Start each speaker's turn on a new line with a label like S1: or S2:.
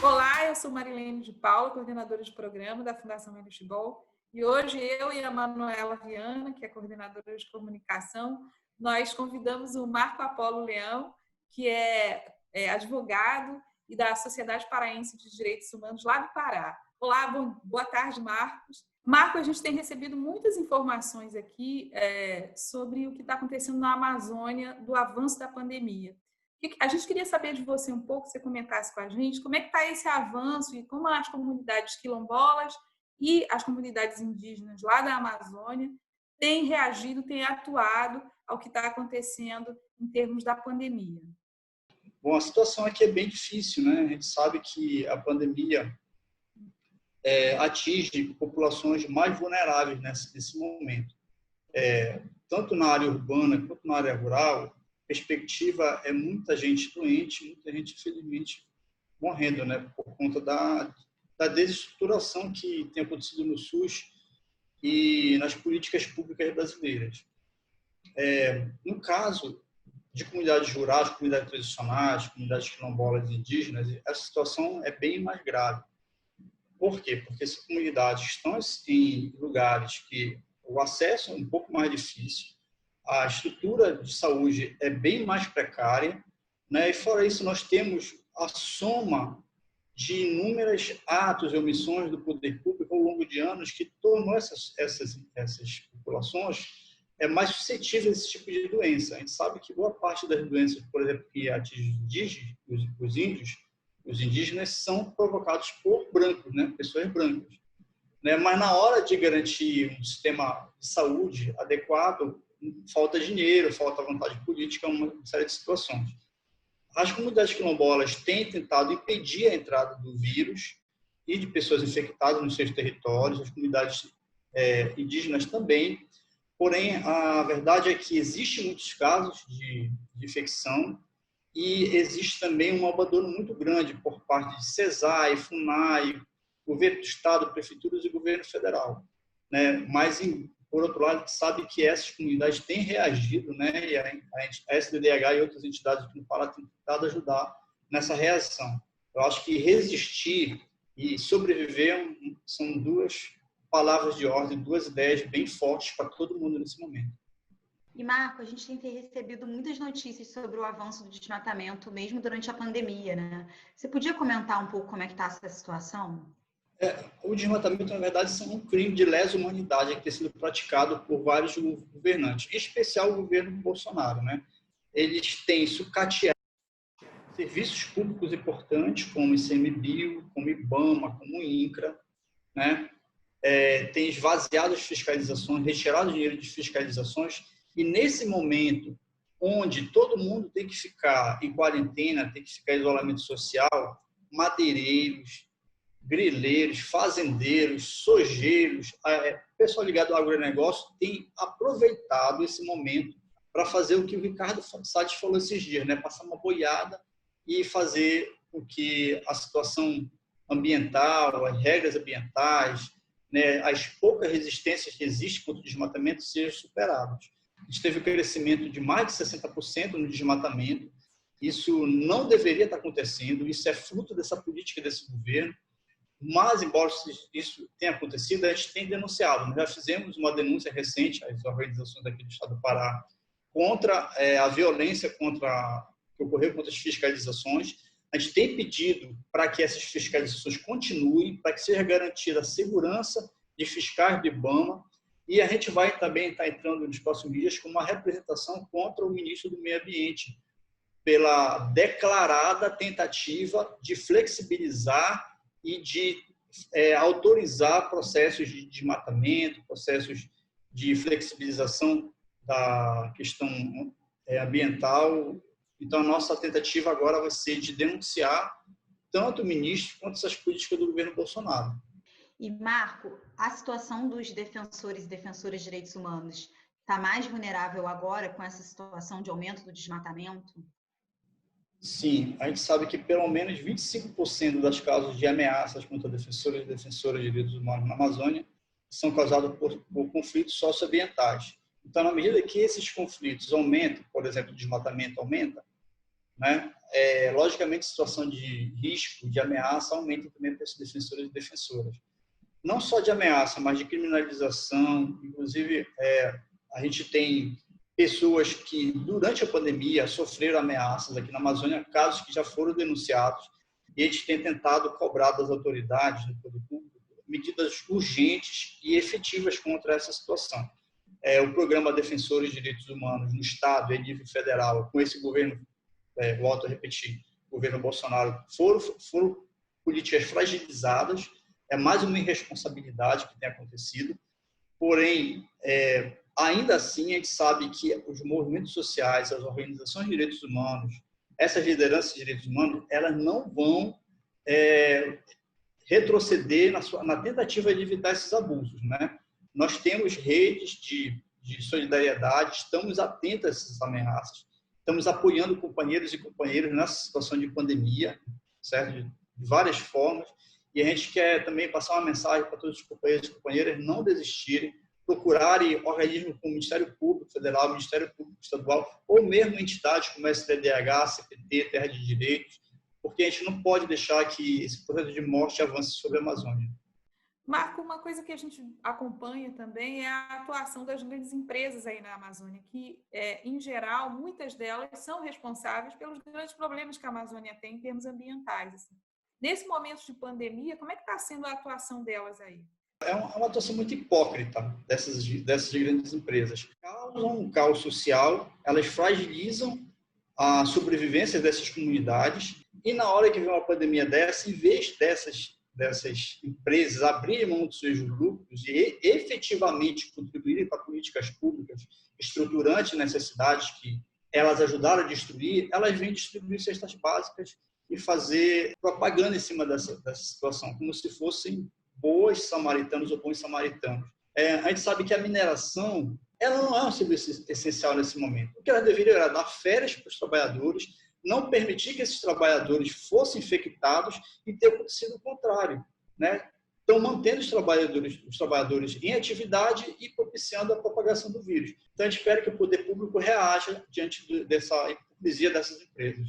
S1: Olá, eu sou Marilene de Paula, coordenadora de programa da Fundação Enxibol, e hoje eu e a Manuela Viana, que é coordenadora de comunicação, nós convidamos o Marco Apolo Leão, que é advogado e da Sociedade Paraense de Direitos Humanos lá do Pará. Olá, boa tarde, Marcos. Marco, a gente tem recebido muitas informações aqui sobre o que está acontecendo na Amazônia, do avanço da pandemia. A gente queria saber de você um pouco, se você comentasse com a gente, como é que está esse avanço e como as comunidades quilombolas e as comunidades indígenas lá da Amazônia têm reagido, têm atuado ao que está acontecendo em termos da pandemia.
S2: Bom, a situação aqui é bem difícil, né? A gente sabe que a pandemia atinge populações mais vulneráveis nesse momento. Tanto na área urbana quanto na área rural, a perspectiva é muita gente doente, muita gente, infelizmente, morrendo, né? Por conta da desestruturação que tem acontecido no SUS e nas políticas públicas brasileiras. No caso de comunidades rurais, comunidades tradicionais, comunidades quilombolas e indígenas, essa situação é bem mais grave. Por quê? Porque essas comunidades estão em lugares que o acesso é um pouco mais difícil, a estrutura de saúde é bem mais precária, né? E fora isso, nós temos a soma de inúmeros atos e omissões do poder público ao longo de anos que tornou essas populações mais suscetíveis a esse tipo de doença. A gente sabe que boa parte das doenças, por exemplo, que atingem os índios, os indígenas, são provocados por brancos, né? Pessoas brancas. Né? Mas na hora de garantir um sistema de saúde adequado, falta dinheiro, falta vontade política, uma série de situações. As comunidades quilombolas têm tentado impedir a entrada do vírus e de pessoas infectadas nos seus territórios, as comunidades indígenas também. Porém, a verdade é que existem muitos casos de infecção e existe também um abandono muito grande por parte de CESAI, FUNAI, governo do estado, prefeituras e governo federal, né? Mas, por outro lado, a gente sabe que essas comunidades têm reagido, né? E a SDDH e outras entidades aqui no Pará têm tentado ajudar nessa reação. Eu acho que resistir e sobreviver são duas palavras de ordem, duas ideias bem fortes para todo mundo nesse momento.
S3: E, Marco, a gente tem recebido muitas notícias sobre o avanço do desmatamento, mesmo durante a pandemia, né? Você podia comentar um pouco como é que está essa situação?
S2: O desmatamento, na verdade, é um crime de lesa humanidade que tem sido praticado por vários governantes, em especial o governo Bolsonaro, né? Eles têm sucateado serviços públicos importantes, como o ICMBio, como o IBAMA, como o INCRA, né? Tem esvaziado as fiscalizações, retirado dinheiro de fiscalizações, e nesse momento, onde todo mundo tem que ficar em quarentena, tem que ficar em isolamento social, madeireiros, grileiros, fazendeiros, sojeiros, pessoal ligado ao agronegócio tem aproveitado esse momento para fazer o que o Ricardo Salles falou esses dias, né? Passar uma boiada e fazer com que a situação ambiental, as regras ambientais, né, as poucas resistências que existem contra o desmatamento sejam superadas. A gente teve um crescimento de mais de 60% no desmatamento. Isso não deveria estar acontecendo, isso é fruto dessa política desse governo. Mas, embora isso tenha acontecido, a gente tem denunciado. Nós já fizemos uma denúncia recente às organizações aqui do Estado do Pará contra a violência que ocorreu contra as fiscalizações. A gente tem pedido para que essas fiscalizações continuem, para que seja garantida a segurança de fiscais do IBAMA, e a gente vai também estar entrando nos próximos dias com uma representação contra o ministro do Meio Ambiente, pela declarada tentativa de flexibilizar e de autorizar processos de desmatamento, processos de flexibilização da questão ambiental. Então, a nossa tentativa agora vai ser de denunciar tanto o ministro quanto essas políticas do governo Bolsonaro.
S3: E, Marco, a situação dos defensores e defensoras de direitos humanos está mais vulnerável agora com essa situação de aumento do desmatamento?
S2: Sim, a gente sabe que pelo menos 25% das causas de ameaças contra defensores e defensoras de direitos humanos na Amazônia são causados por conflitos socioambientais. Então, na medida que esses conflitos aumentam, por exemplo, o desmatamento aumenta, né? Logicamente, a situação de risco, de ameaça, aumenta também para esses defensores e defensoras. Não só de ameaça, mas de criminalização. Inclusive, a gente tem pessoas que, durante a pandemia, sofreram ameaças aqui na Amazônia, casos que já foram denunciados, e a gente tem tentado cobrar das autoridades, do poder público, medidas urgentes e efetivas contra essa situação. O programa Defensores de Direitos Humanos no Estado e nível federal, com esse governo, volto a repetir, o governo Bolsonaro, foram políticas fragilizadas, é mais uma irresponsabilidade que tem acontecido, porém, ainda assim, a gente sabe que os movimentos sociais, as organizações de direitos humanos, essas lideranças de direitos humanos, elas não vão retroceder na tentativa de evitar esses abusos, né? Nós temos redes de solidariedade, estamos atentos a essas ameaças, estamos apoiando companheiros e companheiras nessa situação de pandemia, certo? De várias formas, e a gente quer também passar uma mensagem para todos os companheiros e companheiras não desistirem, procurarem organismos como o Ministério Público Federal, Ministério Público Estadual, ou mesmo entidades como a STDH, CPT, Terra de Direitos, porque a gente não pode deixar que esse processo de morte avance sobre a Amazônia.
S1: Marco, uma coisa que a gente acompanha também é a atuação das grandes empresas aí na Amazônia, que, em geral, muitas delas são responsáveis pelos grandes problemas que a Amazônia tem em termos ambientais. Assim. Nesse momento de pandemia, como é que está sendo a atuação delas aí?
S2: É uma atuação muito hipócrita dessas grandes empresas. Causam um caos social, elas fragilizam a sobrevivência dessas comunidades e, na hora que vem uma pandemia dessa, em vez dessas empresas abrirem mão dos seus lucros e efetivamente contribuírem para políticas públicas estruturantes nessas cidades que elas ajudaram a destruir, elas vêm distribuir cestas básicas e fazer propaganda em cima dessa situação, como se fossem boas samaritanos ou bons samaritanos. A gente sabe que a mineração ela não é um serviço essencial nesse momento. O que ela deveria era dar férias para os trabalhadores, não permitir que esses trabalhadores fossem infectados e ter acontecido o contrário, né? Estão mantendo os trabalhadores em atividade e propiciando a propagação do vírus. Então, a gente espera que o poder público reaja diante dessa hipocrisia dessas empresas.